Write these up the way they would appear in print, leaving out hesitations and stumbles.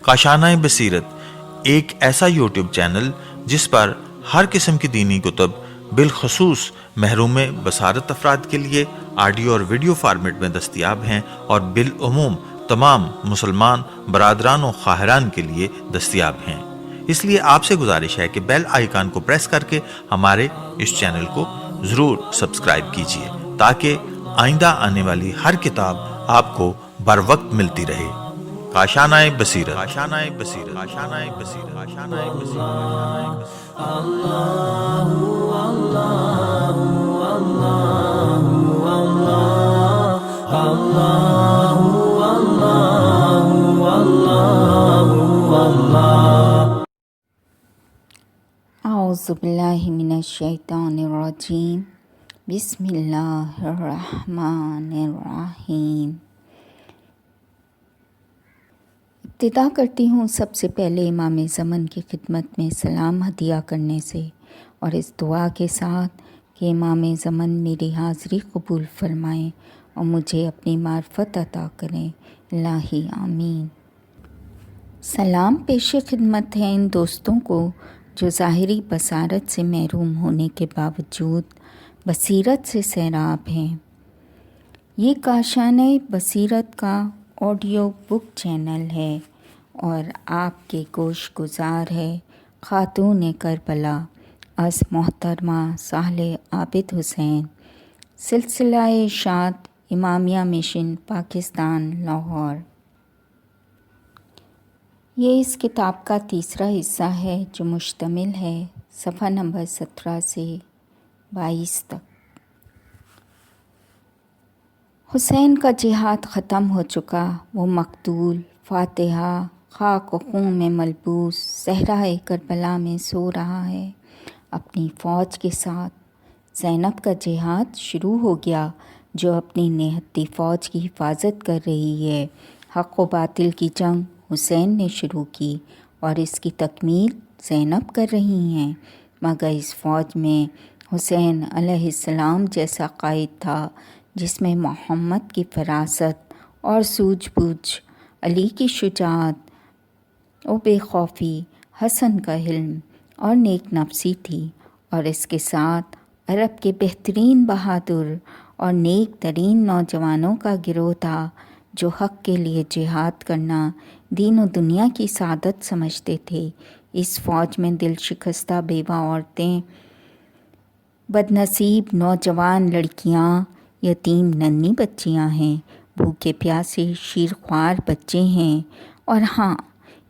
کاشانۂ بصیرت ایک ایسا یوٹیوب چینل جس پر ہر قسم کی دینی کتب بالخصوص محروم بصارت افراد کے لیے آڈیو اور ویڈیو فارمیٹ میں دستیاب ہیں اور بالعموم تمام مسلمان برادران و خواہران کے لیے دستیاب ہیں۔ اس لیے آپ سے گزارش ہے کہ بیل آئیکن کو پریس کر کے ہمارے اس چینل کو ضرور سبسکرائب کیجیے تاکہ آئندہ آنے والی ہر کتاب آپ کو بر وقت ملتی رہے۔ کاشانۂ بصیرت، کاشانۂ بصیرت، کاشانۂ بصیرت، کاشانۂ بصیرت۔ اعوذ باللہ من الشیطان الرجیم، بسم اللہ الرحمن الرحیم۔ ابتدا کرتی ہوں سب سے پہلے امام زمن کی خدمت میں سلام ہدیہ کرنے سے اور اس دعا کے ساتھ کہ امام زمن میری حاضری قبول فرمائیں اور مجھے اپنی معرفت عطا کریں، الہی آمین۔ سلام پیش خدمت ہے ان دوستوں کو جو ظاہری بصارت سے محروم ہونے کے باوجود بصیرت سے سیراب ہیں۔ یہ کاشانۂ بصیرت کا آڈیو بک چینل ہے اور آپ کے گوش گزار ہے خاتون کربلا از محترمہ صالح عابد حسین، سلسلہ اشاعت امامیہ مشن پاکستان لاہور۔ یہ اس کتاب کا تیسرا حصہ ہے جو مشتمل ہے صفحہ نمبر 17 سے 22 تک۔ حسین کا جہاد ختم ہو چکا، وہ مقتول فاتحہ خاک و خون میں ملبوس صحرائے کربلا میں سو رہا ہے اپنی فوج کے ساتھ۔ زینب کا جہاد شروع ہو گیا جو اپنی نہتی فوج کی حفاظت کر رہی ہے۔ حق و باطل کی جنگ حسین نے شروع کی اور اس کی تکمیل زینب کر رہی ہیں، مگر اس فوج میں حسین علیہ السلام جیسا قائد تھا جس میں محمد کی فراست اور سوجھ بوجھ، علی کی شجاعت و بے خوفی، حسن کا حلم اور نیک نفسی تھی، اور اس کے ساتھ عرب کے بہترین بہادر اور نیک ترین نوجوانوں کا گروہ تھا جو حق کے لیے جہاد کرنا دین و دنیا کی سعادت سمجھتے تھے۔ اس فوج میں دل شکستہ بیوہ عورتیں، بدنصیب نوجوان لڑکیاں، یتیم ننھی بچیاں ہیں، بھوکے پیاسے شیرخوار بچے ہیں، اور ہاں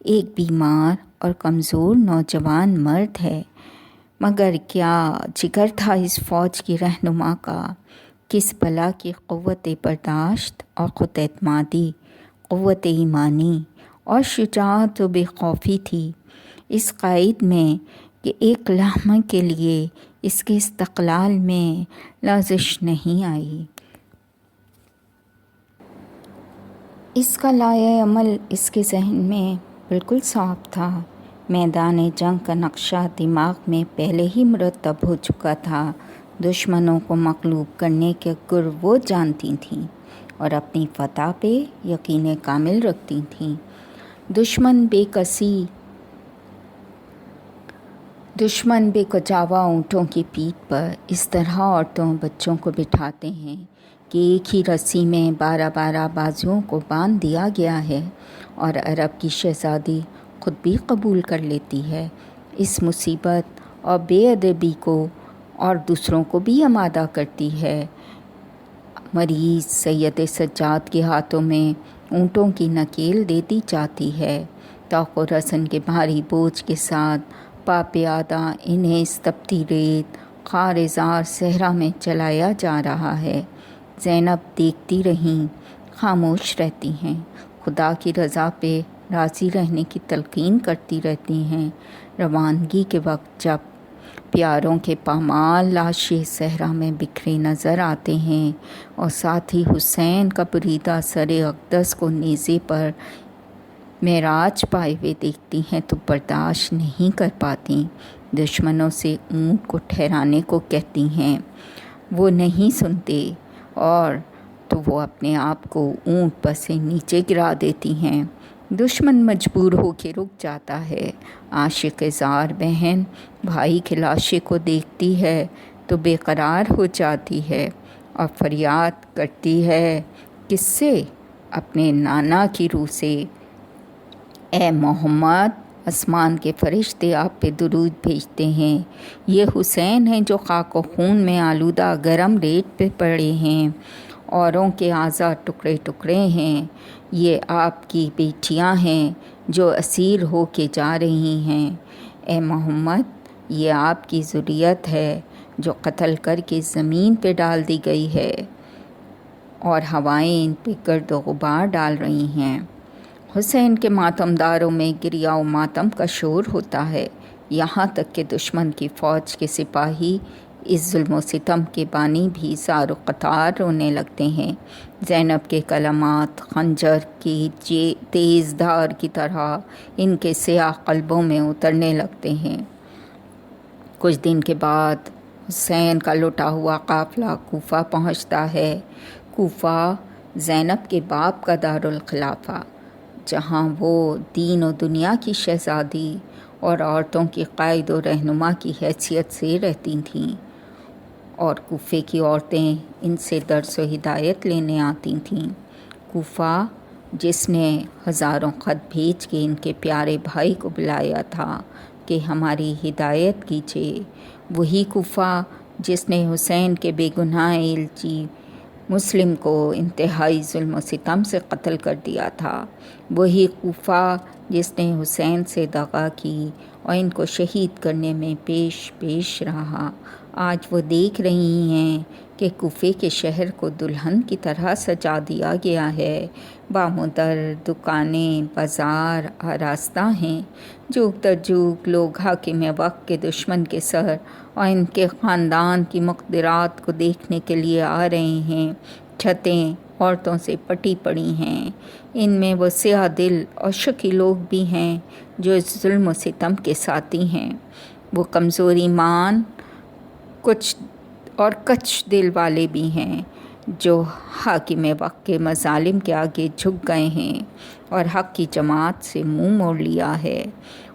ایک بیمار اور کمزور نوجوان مرد ہے۔ مگر کیا جگر تھا اس فوج کی رہنما کا، کس بلا کی قوت برداشت اور خود اعتمادی، قوت ایمانی اور شجاعت و بے خوفی تھی اس قائد میں کہ ایک لمحے کے لیے اس کے استقلال میں لرزش نہیں آئی۔ اس کا لائحہ عمل اس کے ذہن میں بالکل صاف تھا۔ میدان جنگ کا نقشہ دماغ میں پہلے ہی مرتب ہو چکا تھا۔ دشمنوں کو مغلوب کرنے کے گر وہ جانتی تھیں اور اپنی فتح پہ یقین کامل رکھتی تھیں۔ دشمن بے کجاوا اونٹوں کی پیٹھ پر اس طرح عورتوں بچوں کو بٹھاتے ہیں کہ ایک ہی رسی میں 12 بازوؤں کو باندھ دیا گیا ہے، اور عرب کی شہزادی خود بھی قبول کر لیتی ہے اس مصیبت اور بے ادبی کو اور دوسروں کو بھی آمادہ کرتی ہے۔ مریض سید سجاد کے ہاتھوں میں اونٹوں کی نکیل دے دی جاتی ہے۔ طوق و رسن کے بھاری بوجھ کے ساتھ پا پیادہ انہیں اس تپتی ریت خارزار صحرا میں چلایا جا رہا ہے۔ زینب دیکھتی رہیں، خاموش رہتی ہیں، خدا کی رضا پہ راضی رہنے کی تلقین کرتی رہتی ہیں۔ روانگی کے وقت جب پیاروں کے پامال لاشیں صحرا میں بکھرے نظر آتے ہیں اور ساتھ ہی حسین کا بریدہ سر اقدس کو نیزے پر معراج پائے ہوئے دیکھتی ہیں تو برداشت نہیں کر پاتی، دشمنوں سے اونٹ کو ٹھہرانے کو کہتی ہیں۔ وہ نہیں سنتے، اور تو وہ اپنے آپ کو اونٹ پر سے نیچے گرا دیتی ہیں۔ دشمن مجبور ہو کے رک جاتا ہے۔ عاشق زار بہن بھائی کے لاشے کو دیکھتی ہے تو بے قرار ہو جاتی ہے اور فریاد کرتی ہے، کس سے؟ اپنے نانا کی روح سے۔ اے محمد، آسمان کے فرشتے آپ پہ درود بھیجتے ہیں۔ یہ حسین ہیں جو خاک و خون میں آلودہ گرم ریت پہ پڑے ہیں، اوروں کے اعضاء ٹکڑے ٹکڑے ہیں۔ یہ آپ کی بیٹیاں ہیں جو اسیر ہو کے جا رہی ہیں۔ اے محمد، یہ آپ کی ذریت ہے جو قتل کر کے زمین پہ ڈال دی گئی ہے اور ہوائیں ان پہ گرد و غبار ڈال رہی ہیں۔ حسین کے ماتمداروں میں گریہ و ماتم کا شور ہوتا ہے، یہاں تک کہ دشمن کی فوج کے سپاہی اس ظلم و ستم کے بانی بھی زار و قطار رونے لگتے ہیں۔ زینب کے کلمات خنجر کی تیز دھار کی طرح ان کے سیاہ قلبوں میں اترنے لگتے ہیں۔ کچھ دن کے بعد حسین کا لٹا ہوا قافلہ کوفہ پہنچتا ہے۔ کوفہ زینب کے باپ کا دارالخلافہ، جہاں وہ دین و دنیا کی شہزادی اور عورتوں کی قائد و رہنما کی حیثیت سے رہتی تھیں، اور کوفے کی عورتیں ان سے درس و ہدایت لینے آتی تھیں۔ کوفہ جس نے ہزاروں خط بھیج کے ان کے پیارے بھائی کو بلایا تھا کہ ہماری ہدایت کیجیے، وہی کوفہ جس نے حسین کے بے گناہ الچی مسلم کو انتہائی ظلم و ستم سے قتل کر دیا تھا، وہی کوفہ جس نے حسین سے دغا کی اور ان کو شہید کرنے میں پیش رہا، آج وہ دیکھ رہی ہیں کہ کوفے کے شہر کو دلہن کی طرح سجا دیا گیا ہے۔ بامودر دکانیں، بازار آراستہ ہیں، جوگ در جوگ لوگ حاکم وقت کے دشمن کے سر اور ان کے خاندان کی مقدرات کو دیکھنے کے لیے آ رہے ہیں۔ چھتیں عورتوں سے پٹی پڑی ہیں، ان میں وہ سیاہ دل اور شکی لوگ بھی ہیں جو اس ظلم و ستم کے ساتھی ہیں، وہ کمزور ایمان کچھ دل والے بھی ہیں جو حاکم وقت کے مظالم کے آگے جھک گئے ہیں اور حق کی جماعت سے منہ موڑ لیا ہے،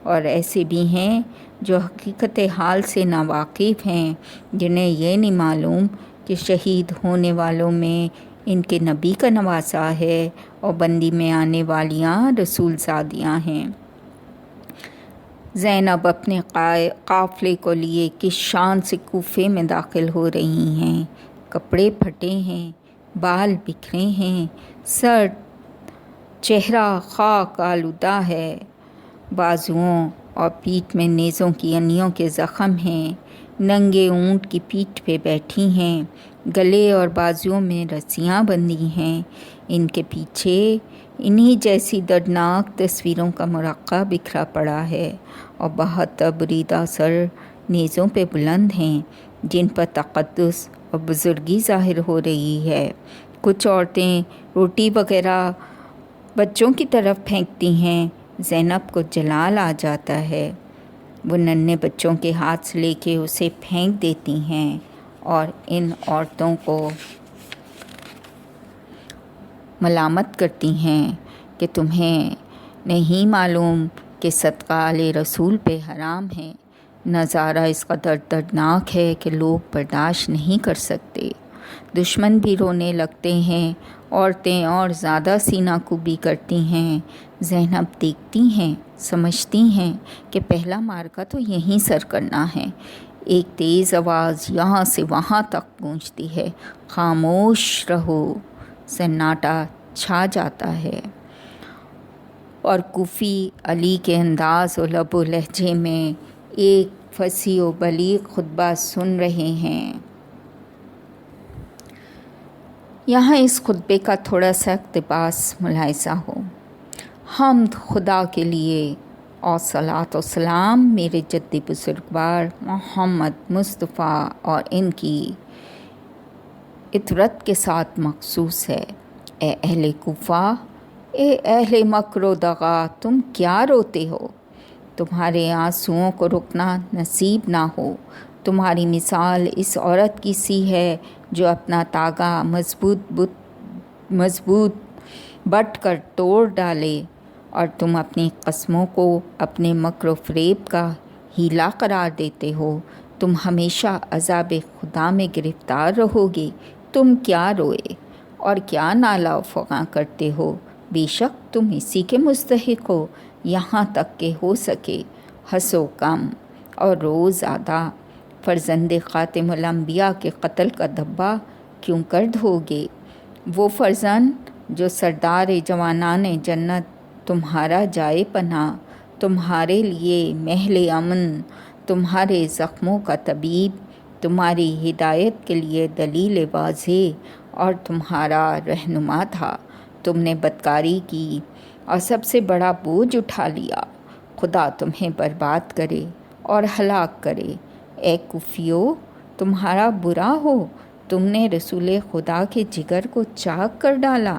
اور ایسے بھی ہیں جو حقیقت حال سے ناواقف ہیں، جنہیں یہ نہیں معلوم کہ شہید ہونے والوں میں ان کے نبی کا نواسہ ہے اور بندی میں آنے والیاں رسول زادیاں ہیں۔ زینب اپنے قافلے کو لیے کس شان سے کوفے میں داخل ہو رہی ہیں۔ کپڑے پھٹے ہیں، بال بکھرے ہیں، سر چہرہ خاک آلودہ ہے، بازوؤں اور پیٹھ میں نیزوں کی انیوں کے زخم ہیں، ننگے اونٹ کی پیٹھ پہ بیٹھی ہیں، گلے اور بازوؤں میں رسیاں بندھی ہیں، ان کے پیچھے انہی جیسی دردناک تصویروں کا مرقع بکھرا پڑا ہے، اور بہت بریدہ سر نیزوں پہ بلند ہیں جن پر تقدس اور بزرگی ظاہر ہو رہی ہے۔ کچھ عورتیں روٹی وغیرہ بچوں کی طرف پھینکتی ہیں، زینب کو جلال آ جاتا ہے، وہ ننھے بچوں کے ہاتھ سے لے کے اسے پھینک دیتی ہیں اور ان عورتوں کو ملامت کرتی ہیں کہ تمہیں نہیں معلوم کہ صدقہ آل رسول پہ حرام ہے۔ نظارہ اس قدر دردناک ہے کہ لوگ برداشت نہیں کر سکتے، دشمن بھی رونے لگتے ہیں، عورتیں اور زیادہ سینہ کوبی کرتی ہیں۔ زینب دیکھتی ہیں، سمجھتی ہیں کہ پہلا معرکہ تو یہیں سر کرنا ہے۔ ایک تیز آواز یہاں سے وہاں تک گونجتی ہے، خاموش رہو۔ سناٹا چھا جاتا ہے اور کوفی علی کے انداز و لب و لہجے میں ایک فصیح و بلیغ خطبہ سن رہے ہیں۔ یہاں اس خطبے کا تھوڑا سا اقتباس ملاحظہ ہو۔ حمد خدا کے لیے اور صلاۃ و سلام میرے جد بزرگوار محمد مصطفیٰ اور ان کی اطرت کے ساتھ مخصوص ہے۔ اے اہل کوفہ، اے اہل مکر و دغا، تم کیا روتے ہو؟ تمہارے آنسوؤں کو رکنا نصیب نہ ہو، تمہاری مثال اس عورت کی سی ہے جو اپنا تاگا مضبوط بٹ کر توڑ ڈالے، اور تم اپنی قسموں کو اپنے مکر و فریب کا ہیلا قرار دیتے ہو۔ تم ہمیشہ عذاب خدا میں گرفتار رہو گے۔ تم کیا روئے اور کیا نالہ و فغاں کرتے ہو؟ بے شک تم اسی کے مستحق ہو، یہاں تک کہ ہو سکے ہنسو کم اور رو زیادہ۔ فرزند خاتم الانبیاء کے قتل کا دھبا کیوں کر دھوگے؟ وہ فرزند جو سردار جوانان جنت، تمہارا جائے پناہ، تمہارے لیے محل امن، تمہارے زخموں کا طبیب، تمہاری ہدایت کے لیے دلیل واضح اور تمہارا رہنما تھا۔ تم نے بدکاری کی اور سب سے بڑا بوجھ اٹھا لیا۔ خدا تمہیں برباد کرے اور ہلاک کرے۔ اے کفیو، تمہارا برا ہو، تم نے رسول خدا کے جگر کو چاک کر ڈالا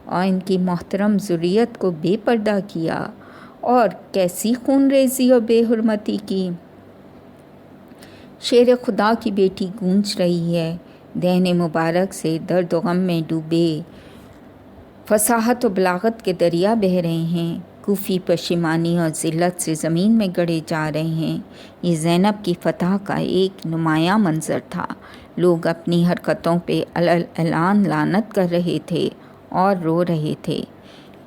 اور ان کی محترم ذریت کو بے پردہ کیا، اور کیسی خون ریزی اور بے حرمتی کی۔ شیر خدا کی بیٹی گونج رہی ہے، دہن مبارک سے درد و غم میں ڈوبے فصاحت و بلاغت کے دریا بہہ رہے ہیں۔ کوفی پشیمانی اور ذلت سے زمین میں گڑے جا رہے ہیں۔ یہ زینب کی فتح کا ایک نمایاں منظر تھا۔ لوگ اپنی حرکتوں پہ اعلان لعنت کر رہے تھے اور رو رہے تھے۔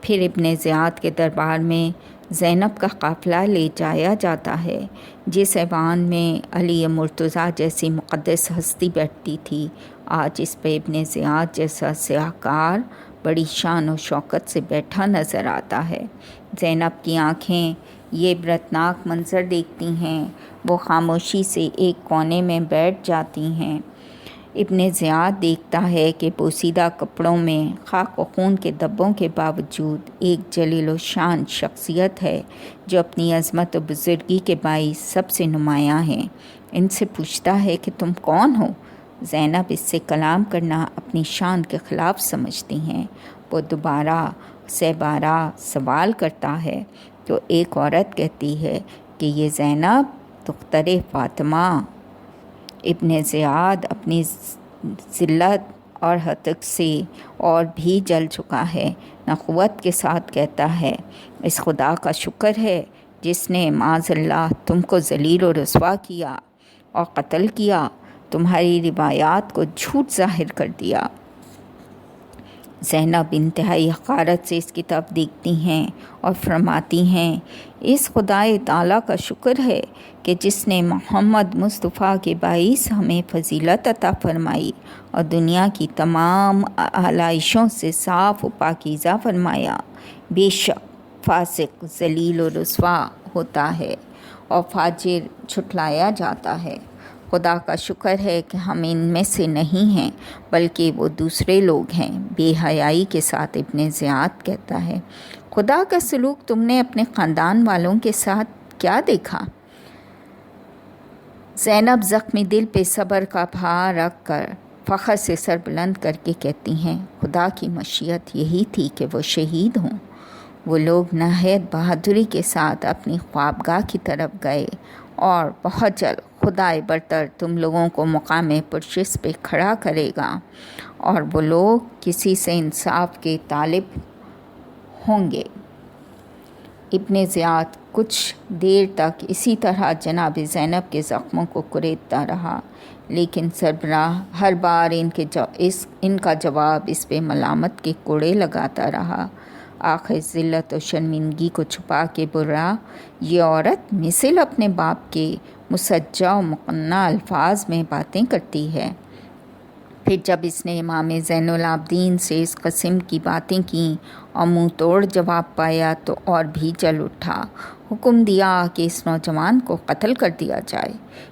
پھر ابن زیاد کے دربار میں زینب کا قافلہ لے جایا جاتا ہے۔ جس ایوان میں علی مرتضیٰ جیسی مقدس ہستی بیٹھتی تھی، آج اس پہ ابن زیاد جیسا سیاہکار بڑی شان و شوکت سے بیٹھا نظر آتا ہے۔ زینب کی آنکھیں یہ عبرتناک منظر دیکھتی ہیں، وہ خاموشی سے ایک کونے میں بیٹھ جاتی ہیں۔ ابن زیاد دیکھتا ہے کہ پوسیدہ کپڑوں میں خاک و خون کے دبوں کے باوجود ایک جلیل و شان شخصیت ہے جو اپنی عظمت و بزرگی کے باعث سب سے نمایاں ہے۔ ان سے پوچھتا ہے کہ تم کون ہو؟ زینب اس سے کلام کرنا اپنی شان کے خلاف سمجھتی ہیں۔ وہ دوبارہ بارہ سوال کرتا ہے تو ایک عورت کہتی ہے کہ یہ زینب دختر فاطمہ۔ ابن زیاد اپنی ذلت اور ہتک سے اور بھی جل چکا ہے، نخوت کے ساتھ کہتا ہے، اس خدا کا شکر ہے جس نے معاذ اللہ تم کو ذلیل و رسوا کیا اور قتل کیا، تمہاری روایات کو جھوٹ ظاہر کر دیا۔ زینب انتہائی حقارت سے اس کی طرف دیکھتی ہیں اور فرماتی ہیں، اس خدائے تعالیٰ کا شکر ہے کہ جس نے محمد مصطفیٰ کے باعث ہمیں فضیلت عطا فرمائی اور دنیا کی تمام آلائشوں سے صاف و پاکیزہ فرمایا۔ بے شک فاسق ذلیل و رسوا ہوتا ہے اور فاجر جھٹلایا جاتا ہے۔ خدا کا شکر ہے کہ ہم ان میں سے نہیں ہیں بلکہ وہ دوسرے لوگ ہیں۔ بے حیائی کے ساتھ ابن زیاد کہتا ہے، خدا کا سلوک تم نے اپنے خاندان والوں کے ساتھ کیا دیکھا؟ زینب زخمی دل پہ صبر کا بھار رکھ کر فخر سے سر بلند کر کے کہتی ہیں، خدا کی مشیت یہی تھی کہ وہ شہید ہوں۔ وہ لوگ نہایت بہادری کے ساتھ اپنی خوابگاہ کی طرف گئے اور بہت جلد خدائے برتر تم لوگوں کو مقام پرشش پہ کھڑا کرے گا اور وہ لوگ کسی سے انصاف کے طالب ہوں گے۔ ابن زیاد کچھ دیر تک اسی طرح جناب زینب کے زخموں کو کریدتا رہا، لیکن سربراہ ہر بار ان کا جواب اس پہ ملامت کے کوڑے لگاتا رہا۔ آخر ذلت و شرمندگی کو چھپا کے برا، یہ عورت مثل اپنے باپ کے مسجع و مقنع الفاظ میں باتیں کرتی ہے۔ پھر جب اس نے امام زین العابدین سے اس قسم کی باتیں کیں اور منہ توڑ جواب پایا تو اور بھی جل اٹھا۔ حکم دیا کہ اس نوجوان کو قتل کر دیا جائے۔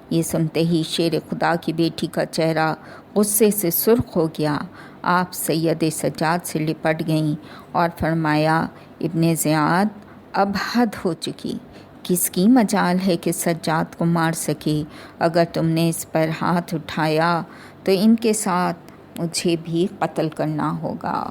یہ سنتے ہی شیر خدا کی بیٹی کا چہرہ غصے سے سرخ ہو گیا۔ آپ سید سجاد سے لپٹ گئیں اور فرمایا، ابن زیاد، اب حد ہو چکی۔ کس کی مجال ہے کہ سجاد کو مار سکے؟ اگر تم نے اس پر ہاتھ اٹھایا تو ان کے ساتھ مجھے بھی قتل کرنا ہوگا۔